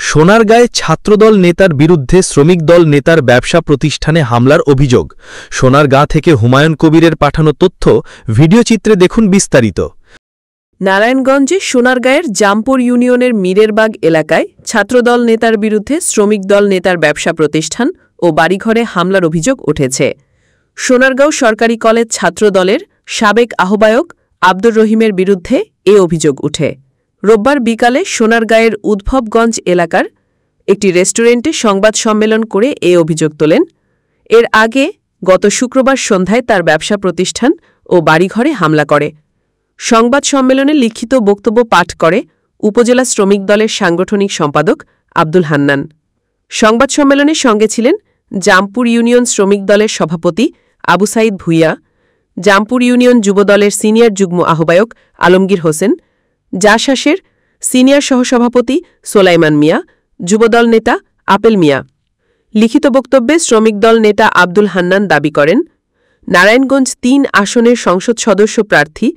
সোনারগাঁয়ে ছাত্রদল নেতার বিরুদ্ধে শ্রমিক দল নেতার ব্যবসা প্রতিষ্ঠানে হামলার অভিযোগ। সোনারগাঁ থেকে হুমায়ুন কবিরের পাঠানো তথ্য, ভিডিওচিত্রে দেখুন বিস্তারিত। নারায়ণগঞ্জে সোনারগাঁয়ের জামপুর ইউনিয়নের মীরেরবাগ এলাকায় ছাত্রদল নেতার বিরুদ্ধে শ্রমিক দল নেতার ব্যবসা প্রতিষ্ঠান ও বাড়িঘরে হামলার অভিযোগ উঠেছে। সোনারগাঁও সরকারি কলেজ ছাত্রদলের সাবেক আহ্বায়ক আব্দুর রহিমের বিরুদ্ধে এ অভিযোগ উঠে। রোববার বিকালে সোনারগাঁয়ের উদ্ভবগঞ্জ এলাকার একটি রেস্টুরেন্টে সংবাদ সম্মেলন করে এ অভিযোগ তোলেন। এর আগে গত শুক্রবার সন্ধ্যায় তার ব্যবসা প্রতিষ্ঠান ও বাড়িঘরে হামলা করে। সংবাদ সম্মেলনে লিখিত বক্তব্য পাঠ করে উপজেলা শ্রমিক দলের সাংগঠনিক সম্পাদক আব্দুল হান্নান। সংবাদ সম্মেলনের সঙ্গে ছিলেন জামপুর ইউনিয়ন শ্রমিক দলের সভাপতি আবু সাইদ ভুইয়া, জামপুর ইউনিয়ন যুবদলের সিনিয়র যুগ্ম আহ্বায়ক আলমগীর হোসেন, জাসাসের সিনিয়র সহসভাপতি সোলাইমান মিয়া, যুবদল নেতা আপেল মিয়া। লিখিত বক্তব্যে শ্রমিক দল নেতা আব্দুল হান্নান দাবি করেন, নারায়ণগঞ্জ ৩ আসনের সংসদ সদস্য প্রার্থী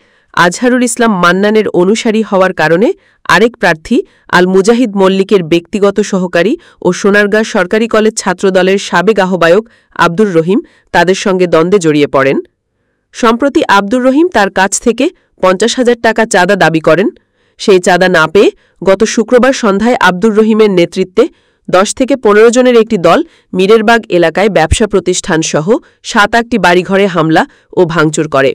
আজহারুল ইসলাম মান্নানের অনুসারী হওয়ার কারণে আরেক প্রার্থী আল মুজাহিদ মল্লিকের ব্যক্তিগত সহকারী ও সোনারগাঁ সরকারি কলেজ ছাত্রদলের সাবেক আহ্বায়ক আব্দুর রহিম তাদের সঙ্গে দ্বন্দ্বে জড়িয়ে পড়েন। সম্প্রতি আব্দুর রহিম তার কাছ থেকে ৫০,০০০ টাকা চাঁদা দাবি করেন। সেই চাঁদা না পেয়ে গত শুক্রবার সন্ধ্যায় আব্দুর রহিমের নেতৃত্বে ১০ থেকে ১৫ জনের একটি দল মীরেরবাগ এলাকায় ব্যবসা প্রতিষ্ঠানসহ ৭-৮টি বাড়িঘরে হামলা ও ভাঙচুর করে।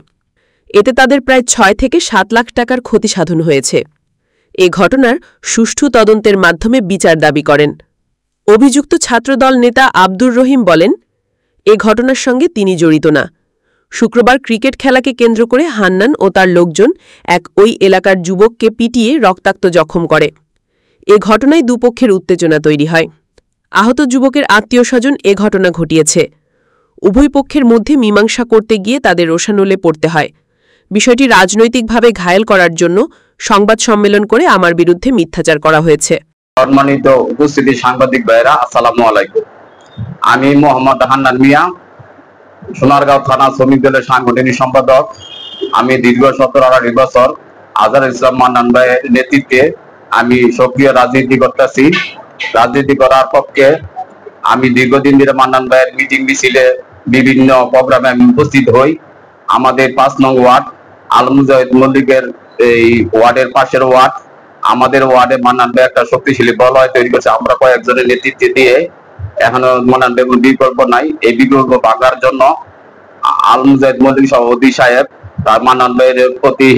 এতে তাদের প্রায় ৬ থেকে ৭ লাখ টাকার ক্ষতি সাধন হয়েছে। এ ঘটনার সুষ্ঠু তদন্তের মাধ্যমে বিচার দাবি করেন। অভিযুক্ত ছাত্রদল নেতা আব্দুর রহিম বলেন, এ ঘটনার সঙ্গে তিনি জড়িত না। শুক্রবার ক্রিকেট খেলাকে কেন্দ্র করে হান্নান ও তার লোকজন ওই এলাকার যুবককে পিটিয়ে রক্তাক্ত জখম করে। এ ঘটনায় দুপক্ষের উত্তেজনা তৈরি হয়। আহত যুবকের আত্মীয়স্বজন এ ঘটনা ঘটিয়েছে। উভয় পক্ষের মধ্যে মীমাংসা করতে গিয়ে তাদের রোষানলে পড়তে হয়। বিষয়টি রাজনৈতিকভাবে ঘায়েল করার জন্য সংবাদ সম্মেলন করে আমার বিরুদ্ধে মিথ্যাচার করা হয়েছে। সম্মানিত উপস্থিতি সাংবাদিক ভাইরা, আসসালামু আলাইকুম। আমি মোহাম্মদ হান্নান মিয়া, সোনারগাঁও থানা শ্রমিক দলের সাংগঠনিক সম্পাদক। আমি দীর্ঘ ১৭-১৮ বছর আজহারুল ইসলাম মান্নান ভাইয়ের নেতৃত্বে আমি সক্রিয় রাজনীতি করতেছি। রাজনীতি করার পক্ষে আমি দীর্ঘদিন ধরে মান্নান ভাইয়ের মিটিং মিছিলে বিভিন্ন প্রোগ্রামে আমি উপস্থিত হই। আমাদের ৫ নং ওয়ার্ড আল মুজাহিদ মল্লিকের এই ওয়ার্ডের পাশের ওয়ার্ড, আমাদের ওয়ার্ডে মান্নান ভাই একটা শক্তিশালী বলয় তৈরি করছে। আমরা কয়েকজনের নেতৃত্বে দিয়ে এখনো মান্নান ভাই কোনো বিকল্প নাই। এই বিকল্প ভাঙার জন্য আল মুজাহিদ মল্লিক সভাপতি সাহেব তার মান্নান ভাইয়ের প্রতি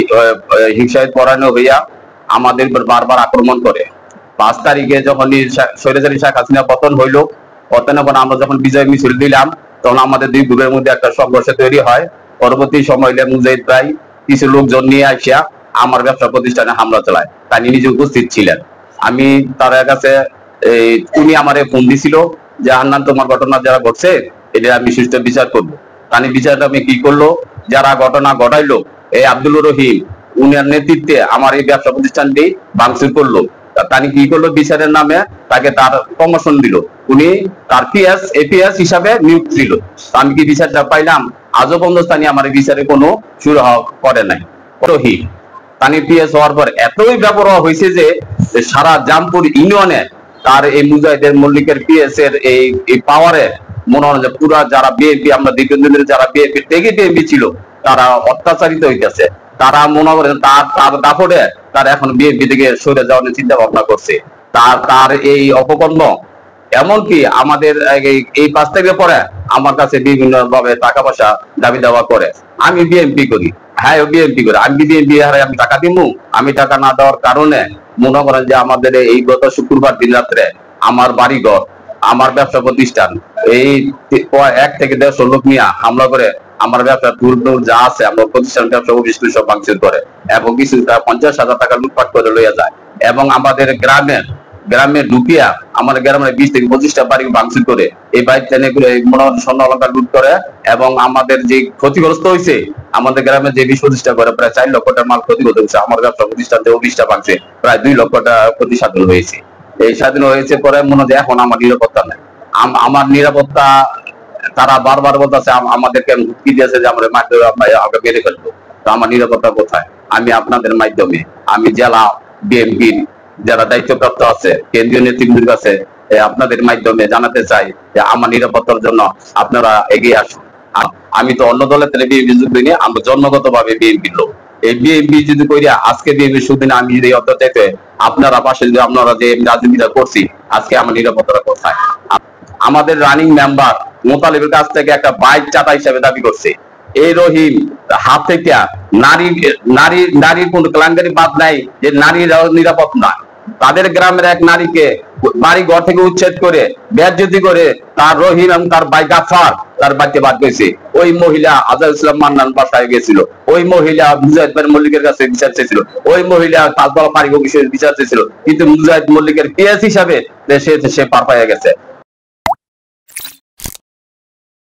হিংসায় পরায়ণ হইয়া আমাদের বারবার আক্রমণ করে। ৫ তারিখে যখন স্বৈরাচারী শেখ হাসিনা পতন হইল, পতনের পর আমরা যখন বিজয় মিছিল দিলাম, তখন আমাদের দুই গ্রুপের মধ্যে একটা সংঘর্ষ তৈরি হয়। পরবর্তী সময় মুজাহিদ ভাই কিছু লোকজন নিয়ে আসিয়া আমার ব্যবসা প্রতিষ্ঠানে হামলা চালায়। তিনি নিজে উপস্থিত ছিলেন। আমি তার কাছে উনি আমারে ফোন দিছিল যে, হান্নান, তোমার ঘটনা যারা ঘটছে এটা আমি সুষ্ঠু বিচার করবো। তানি বিচারটা আমি কি করলো, যারা ঘটনা ঘটাইলো এই আব্দুল রহিম, উনার নেতৃত্বে আমার এই ব্যবসা প্রতিষ্ঠানটি ভাঙচুর করলো। তানি কি করলো, বিচারের নামে তাকে তার প্রমোশন দিল, উনি তার এপিএস হিসাবে নিয়োগ দিল। আমি কি বিচারটা পাইলাম? আজও পর্যন্ত স্থানীয় আমার বিচারে কোনো শুরু করে নাই। রহিম তানি পিএস হওয়ার পর এতই ব্যবহার হয়েছে যে সারা জামপুর ইউনিয়নে তার এই মুজাহিদের মল্লিকের পিএস এর এই পাওয়ারে মনে হয় যে পুরা যারা বিএনপি, আমরা দীর্ঘদিনের যারা বিএনপি ছিল, তারা অত্যাচারিত হইতেছে। তারা মনে করেন তার দাপটে তার এখন বিএনপি থেকে সরে যাওয়ার চিন্তা ভাবনা করছে। তার এই অপকর্ম এমনকি আমাদের এই ৫ তারিখে পরে আমার কাছে বিভিন্ন ভাবে টাকা পয়সা দাবি দাওয়া করে। আমি বিএনপি করি, হ্যাঁ বিএনপি করি, আমি বিএনপি আমি টাকা দিব। আমি টাকা না দেওয়ার কারণে মনে করেন যে আমাদের এই গত শুক্রবার দিন রাত্রে আমার বাড়িঘর, আমার ব্যবসা প্রতিষ্ঠান এই ১ থেকে ১৫০ লোক নিয়ে হামলা করে আমার ব্যবসা টুল যা আছে আমার প্রতিষ্ঠান ব্যবসা অফিস সব ভাঙচুর করে এবং কিছু ৫০,০০০ টাকা লুটপাট করে লইয়া যায়। এবং আমাদের গ্রামে ঢুকিয়া আমাদের গ্রামের ২০ থেকে ২৫টা বাড়ি ভাঙচুর করে এই বাড়ি টেনে করে স্বর্ণ অলংকার লুট করে। এবং আমাদের যে ক্ষতিগ্রস্ত হয়েছে, আমাদের গ্রামের যে ২০-২৫টা করে প্রায় ৪ লক্ষ টাকা মাল ক্ষতিগ্রস্ত হয়েছে। আমার ব্যবসা প্রতিষ্ঠান যে অফিসটা ভাঙছে প্রায় ২ লক্ষ টাকা ক্ষতি সাধন হয়েছে। এই স্বাধীন হয়েছে পরে মনে হয় এখন আমার নিরাপত্তা নাই। আমার নিরাপত্তা তারা বারবার বলতেছে, আমাদেরকে হুমকি দিয়েছে যে আমরা আমাকে মেরে ফেলবো। তো আমার নিরাপত্তা কোথায়? আমি আপনাদের মাধ্যমে আমি জেলা বিএনপির যারা দায়িত্বপ্রাপ্ত আছে কেন্দ্রীয় নেতৃবৃন্দের কাছে আপনাদের মাধ্যমে জানাতে চাই যে আমার নিরাপত্তার জন্য আপনারা এগিয়ে আসুন। আমি তো অন্য দলের থেকে বিএনপি যুদ্ধ নিয়ে আমরা জন্মগত ভাবে বিএনপির লোক। এই বিএনপি যদি কইরা আজকে বিএনপি সুদিন আমি যদি অত চাইতে আপনারা পাশে যদি আপনারা যে রাজনীতিটা করছি আজকে আমার নিরাপত্তাটা কোথায়? আমাদের রানিং মেম্বার মোতালেবের কাছ থেকে একটা বাইক চাটা হিসেবে দাবি করছে। এই রহিম হাত থেকে নারীর কোন কেলেঙ্কারি বাদ নাই যে নারীরা নিরাপদ না। তাদের গ্রামের এক নারীকে বাড়ি ঘর থেকে উচ্ছেদ করে বেজ্জতি করে তার রহিম এবং তার ভাই গাফার তার বাড়িতে বাদ গেছে। ওই মহিলা আজাদ ইসলাম মান্নান বাসায় গেছিল, ওই মহিলা মুজাহিদ মল্লিকের কাছে বিচার চেয়েছিল, ওই মহিলা তাজতলা পারিবারিক বিষয়ে বিচার চেয়েছিল, কিন্তু মুজাহিদ মল্লিকের পিএস হিসাবে সে পার পাইয়া গেছে।